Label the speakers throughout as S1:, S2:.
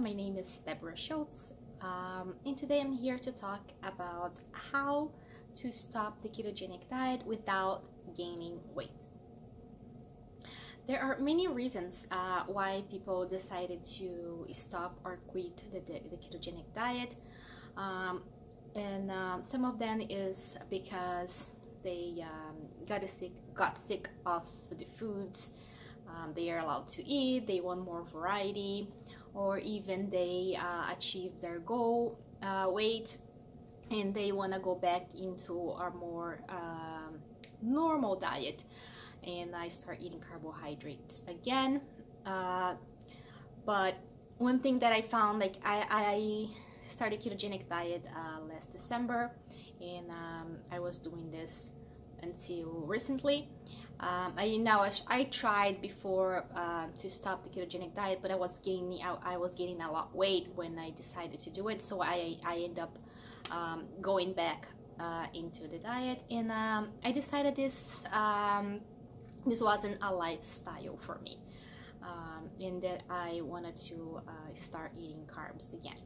S1: my name is Debora Schultz, and today I'm here to talk about how to stop the ketogenic diet without gaining weight. There are many reasons why people decided to stop or quit the ketogenic diet, and some of them is because they got sick of the foods they are allowed to eat, they want more variety, or even they achieve their goal weight and they want to go back into a more normal diet, and I start eating carbohydrates again. But one thing that I found, like I started ketogenic diet last December, and I was doing this until recently. I tried before to stop the ketogenic diet, but I was gaining a lot of weight when I decided to do it, so I ended up going back into the diet, and I decided this wasn't a lifestyle for me, and that I wanted to start eating carbs again.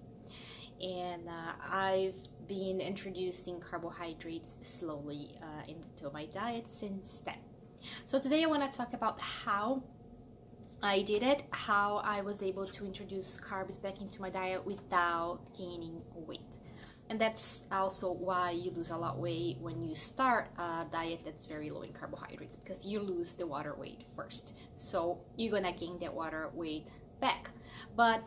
S1: And I've been introducing carbohydrates slowly into my diet since then. So today I want to talk about how I did it, how I was able to introduce carbs back into my diet without gaining weight. And that's also why you lose a lot of weight when you start a diet that's very low in carbohydrates, because you lose the water weight first. So you're gonna gain that water weight back. But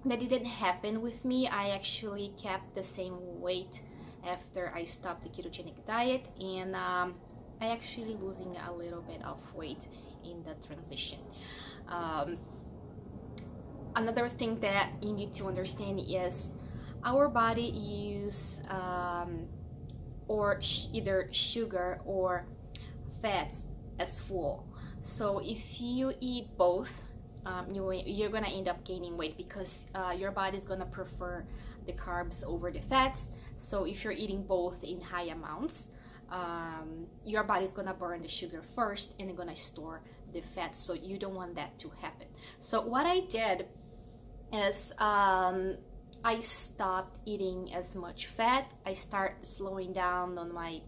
S1: that didn't happen with me. I actually kept the same weight after I stopped the ketogenic diet, and I actually losing a little bit of weight in the transition. Another thing that you need to understand is our body use either sugar or fats as fuel. So if you eat both, you're gonna end up gaining weight, because your body is gonna prefer the carbs over the fats. So if you're eating both in high amounts, your body's gonna burn the sugar first and it's gonna store the fats, so you don't want that to happen. So what I did is I stopped eating as much fat. I started slowing down on my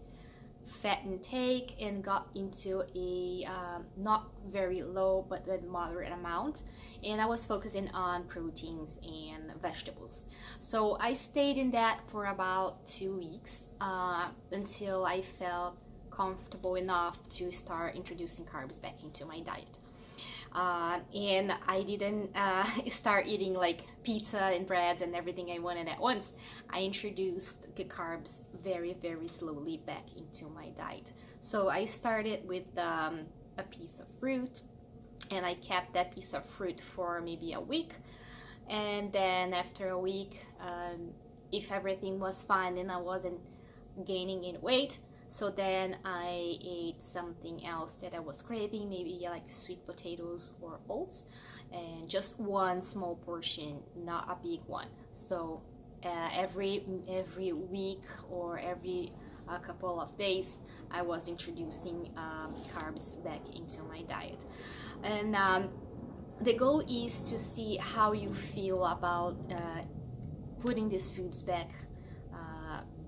S1: fat intake and got into a not very low but a moderate amount, and I was focusing on proteins and vegetables. So I stayed in that for about 2 weeks until I felt comfortable enough to start introducing carbs back into my diet. And I didn't start eating like pizza and breads and everything I wanted at once. I introduced the carbs very, very slowly back into my diet. So I started with a piece of fruit, and I kept that piece of fruit for maybe a week. And then after a week, if everything was fine and I wasn't gaining in weight, so then I ate something else that I was craving, maybe like sweet potatoes or oats, and just one small portion, not a big one. So every week or every couple of days, I was introducing carbs back into my diet. And the goal is to see how you feel about putting these foods back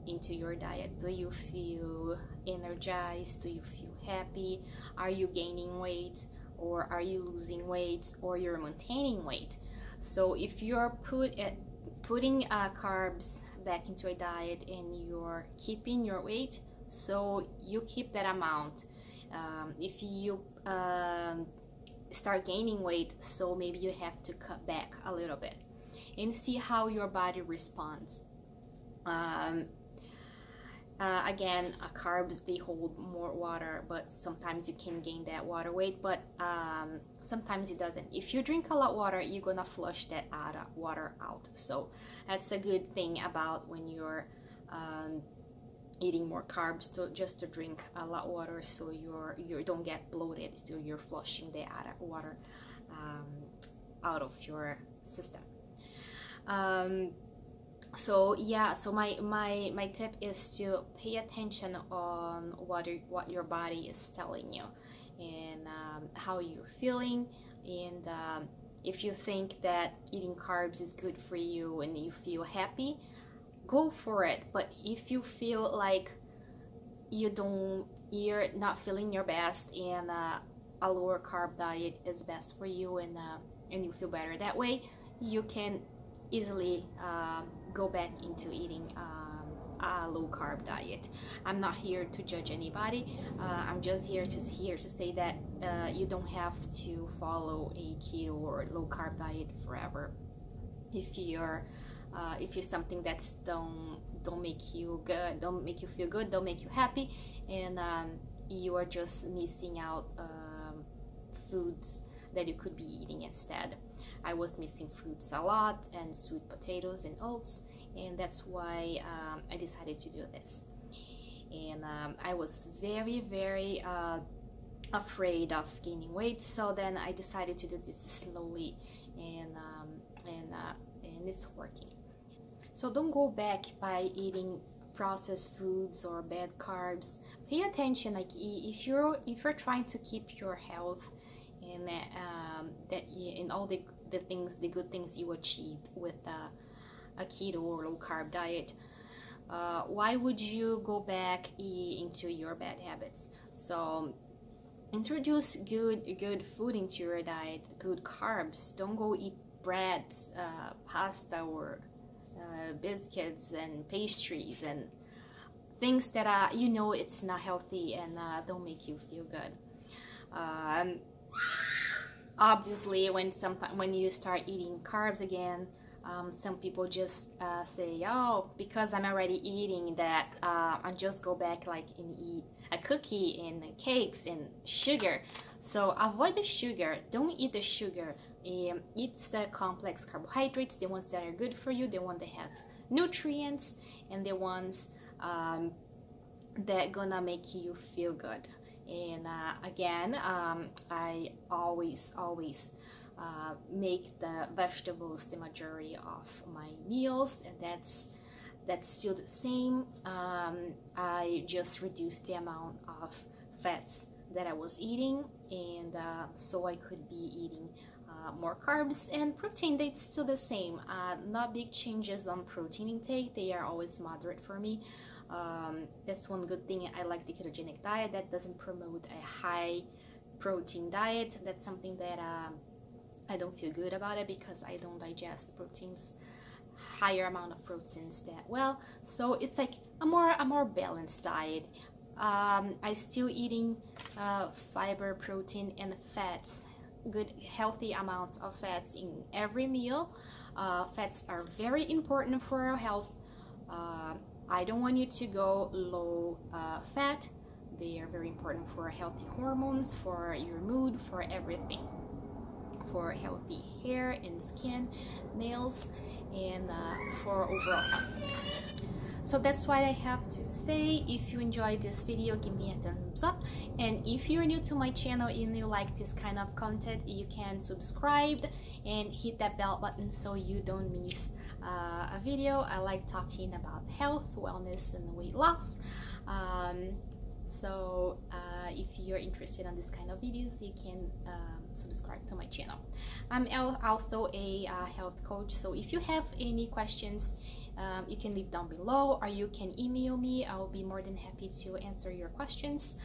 S1: into your diet. Do you feel energized? Do you feel happy? Are you gaining weight, or are you losing weight, or you're maintaining weight? So if you're putting carbs back into a diet and you're keeping your weight, so you keep that amount. If you start gaining weight, so maybe you have to cut back a little bit and see how your body responds. Again, carbs, they hold more water, but sometimes you can gain that water weight, but sometimes it doesn't. If you drink a lot of water, you're gonna flush that water out. So that's a good thing about when you're eating more carbs, just to drink a lot of water, so you don't get bloated, so you're flushing the water out of your system. So yeah, so my tip is to pay attention on what your body is telling you, and how you're feeling, and If you think that eating carbs is good for you and you feel happy, go for it. But if you feel like you're not feeling your best, and a lower carb diet is best for you, and you feel better that way, you can easily go back into eating a low carb diet. I'm not here to judge anybody. I'm just here to say that you don't have to follow a keto or low carb diet forever. If you're something that's don't make you good, don't make you feel good, don't make you happy, and you are just missing out foods that you could be eating instead. I was missing fruits a lot, and sweet potatoes and oats, and that's why I decided to do this. And I was very afraid of gaining weight, so then I decided to do this slowly, and it's working. So don't go back by eating processed foods or bad carbs. Pay attention, like if you're trying to keep your health, and in all the good things you achieved with a keto or low carb diet, why would you go back into your bad habits? So introduce good food into your diet, good carbs. Don't go eat bread, pasta, or biscuits and pastries and things that it's not healthy and don't make you feel good. Obviously, when you start eating carbs again, some people just say, oh, because I'm already eating that, I'll just go back and eat a cookie and cakes and sugar. So avoid the sugar. Don't eat the sugar. Eat the complex carbohydrates, the ones that are good for you, the ones that have nutrients, and the ones that gonna make you feel good. And again, I always make the vegetables the majority of my meals, and that's still the same. I just reduced the amount of fats that I was eating, and so I could be eating more carbs. And protein, that's still the same. Not big changes on protein intake. They are always moderate for me. That's one good thing. I like the ketogenic diet that doesn't promote a high protein diet. That's something that I don't feel good about it, because I don't digest proteins, higher amount of proteins that well. So it's like a more balanced diet. I still eating fiber, protein, and fats, good healthy amounts of fats in every meal. Fats are very important for our health. I don't want you to go low fat. They are very important for healthy hormones, for your mood, for everything, for healthy hair and skin, nails, and for overall health. So that's what I have to say. If you enjoyed this video, give me a thumbs up, and if you're new to my channel and you like this kind of content, you can subscribe and hit that bell button so you don't miss a video. I like talking about health, wellness, and weight loss. So if you're interested in this kind of videos, you can subscribe to my channel. I'm also a health coach, so if you have any questions, you can leave down below, or you can email me. I'll be more than happy to answer your questions.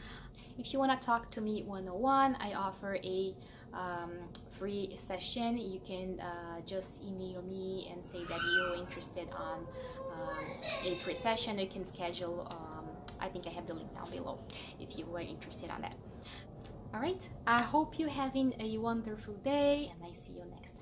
S1: If you want to talk to me one-on-one, I offer a free session. You can just email me and say that you're interested on a free session. You can schedule. I think I have the link down below if you were interested on that. All right, I hope you're having a wonderful day, and I see you next time.